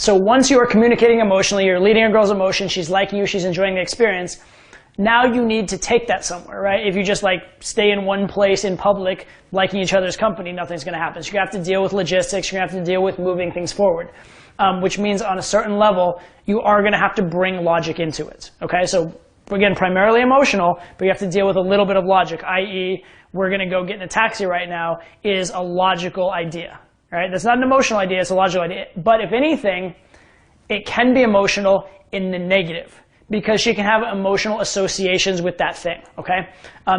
So once you are communicating emotionally, you're leading a girl's emotion, she's liking you, she's enjoying the experience, now you need to take that somewhere, right? If you just like stay in one place in public, liking each other's company, nothing's going to happen. So you have to deal with logistics, you're going to have to deal with moving things forward, which means on a certain level, you are going to have to bring logic into it, okay? So again, primarily emotional, but you have to deal with a little bit of logic, i.e., we're going to go get in a taxi right now is a logical idea, right? That's not an emotional idea, it's a logical idea. But if anything, it can be emotional in the negative, because she can have emotional associations with that thing, okay?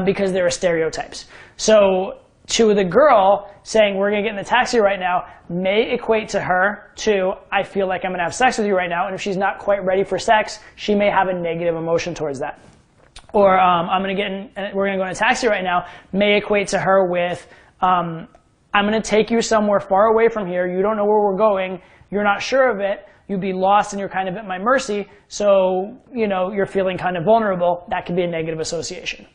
Because there are stereotypes. So to the girl, saying we're going to get in the taxi right now may equate to her to, I feel like I'm going to have sex with you right now, and if she's not quite ready for sex, she may have a negative emotion towards that. Or we're going to go in a taxi right now may equate to her with, I'm going to take you somewhere far away from here, you don't know where we're going, you're not sure of it, you'd be lost and you're kind of at my mercy, so you're feeling kind of vulnerable. That could be a negative association.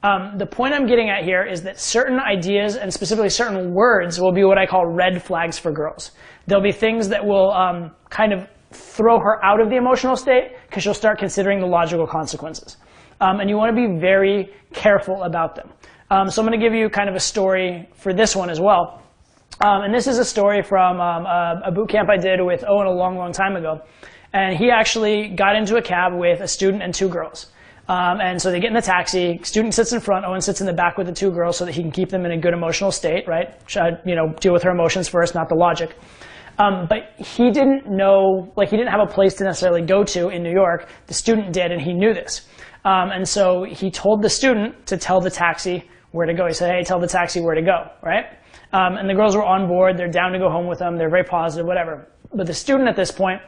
The point I'm getting at here is that certain ideas and specifically certain words will be what I call red flags for girls. There'll be things that will kind of throw her out of the emotional state because she'll start considering the logical consequences. And you want to be very careful about them. So I'm going to give you kind of a story for this one as well. And this is a story from a boot camp I did with Owen a long, long time ago. And he actually got into a cab with a student and 2 girls. And so they get in the taxi, student sits in front, Owen sits in the back with the 2 girls so that he can keep them in a good emotional state, right? Deal with her emotions first, not the logic. But he didn't know, he didn't have a place to necessarily go to in New York. The student did, and he knew this. And so he told the student to tell the taxi where to go. He said, hey, tell the taxi where to go, right? And the girls were on board. They're down to go home with him. They're very positive, whatever. But the student at this point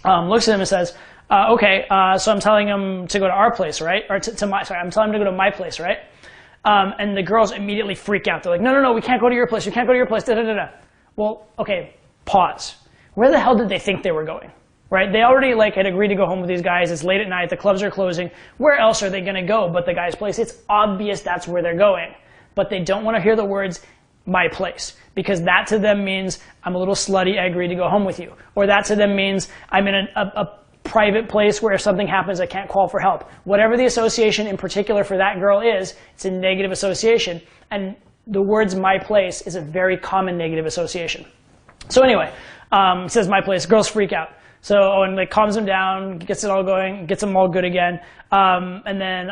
looks at him and says, okay, so I'm telling him to go to our place, right? Or I'm telling him to go to my place, right? And the girls immediately freak out. They're like, no, we can't go to your place. We can't go to your place. Da, da, da, da. Well, okay, pause. Where the hell did they think they were going? Right? They already had agreed to go home with these guys. It's late at night. The clubs are closing. Where else are they going to go but the guy's place? It's obvious that's where they're going. But they don't want to hear the words, my place. Because that to them means, I'm a little slutty, I agreed to go home with you. Or that to them means, I'm in a private place where if something happens, I can't call for help. Whatever the association in particular for that girl is, it's a negative association. And the words my place is a very common negative association. So anyway, he says my place. Girls freak out. So Owen calms them down, gets it all going, gets them all good again, and then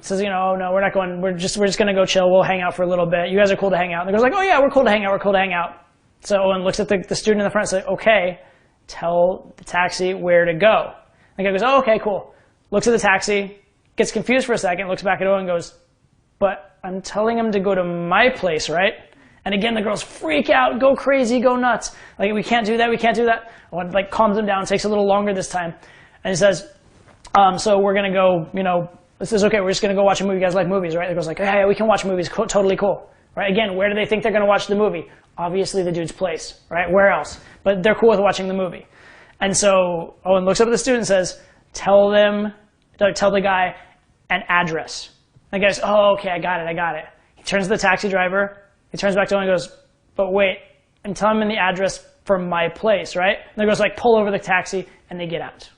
says, no, we're not going. We're just gonna go chill. We'll hang out for a little bit. You guys are cool to hang out. And the girl's like, oh yeah, we're cool to hang out. We're cool to hang out. So Owen looks at the student in the front and says, okay, tell the taxi where to go. The guy goes, oh, okay, cool. Looks at the taxi, gets confused for a second, looks back at Owen and goes, but I'm telling him to go to my place, right? And again, the girls freak out, go crazy, go nuts. We can't do that, we can't do that. Owen calms them down, takes a little longer this time. And he says, so we're going to go, this is okay, we're just going to go watch a movie. You guys like movies, right? The girl's like, yeah, we can watch movies, totally cool. Right? Again, where do they think they're going to watch the movie? Obviously the dude's place, right? Where else? But they're cool with watching the movie. And so Owen looks up at the student and says, tell the guy an address. And the guy goes, oh, okay, I got it. He turns to the taxi driver. He turns back to Owen and goes, but wait, and tell him in the address for my place, right? And the girl's pull over the taxi, and they get out.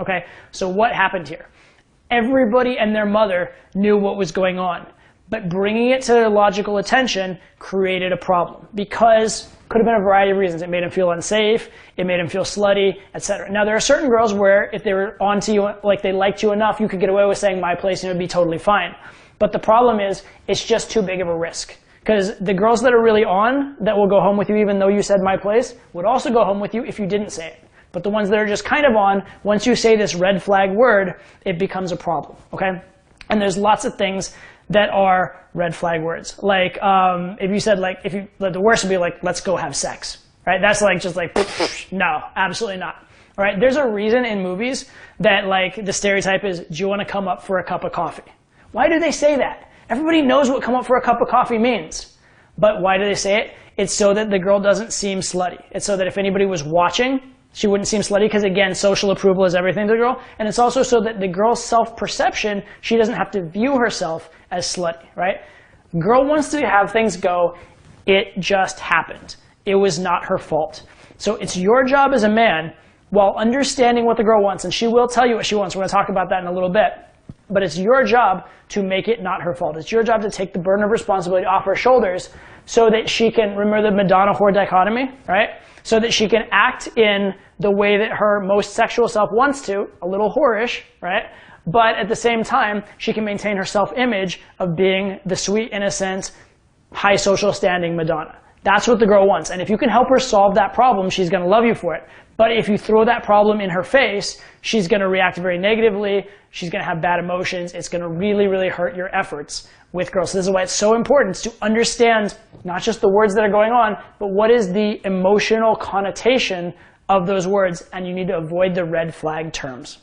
Okay, so what happened here? Everybody and their mother knew what was going on, but bringing it to their logical attention created a problem because could have been a variety of reasons. It made them feel unsafe, it made them feel slutty, etc. Now, there are certain girls where if they were onto you, they liked you enough, you could get away with saying my place and it would be totally fine. But the problem is, it's just too big of a risk. Because the girls that are really on, that will go home with you even though you said my place, would also go home with you if you didn't say it. But the ones that are just kind of on, once you say this red flag word, it becomes a problem, okay? And there's lots of things that are red flag words. If you said, the worst would be let's go have sex, right? That's no, absolutely not. All right, there's a reason in movies that the stereotype is, do you want to come up for a cup of coffee? Why do they say that? Everybody knows what come up for a cup of coffee means. But why do they say it? It's so that the girl doesn't seem slutty. It's so that if anybody was watching, she wouldn't seem slutty because, again, social approval is everything to the girl. And it's also so that the girl's self-perception, she doesn't have to view herself as slutty, right? Girl wants to have things go, it just happened. It was not her fault. So it's your job as a man, while understanding what the girl wants. And she will tell you what she wants. We're going to talk about that in a little bit. But it's your job to make it not her fault. It's your job to take the burden of responsibility off her shoulders so that she can, remember the Madonna-whore dichotomy, right? So that she can act in the way that her most sexual self wants to, a little whorish, right? But at the same time, she can maintain her self-image of being the sweet, innocent, high social standing Madonna. That's what the girl wants. And if you can help her solve that problem, she's going to love you for it. But if you throw that problem in her face, she's going to react very negatively. She's going to have bad emotions. It's going to really, really hurt your efforts with girls. So this is why it's so important to understand not just the words that are going on, but what is the emotional connotation of those words. And you need to avoid the red flag terms.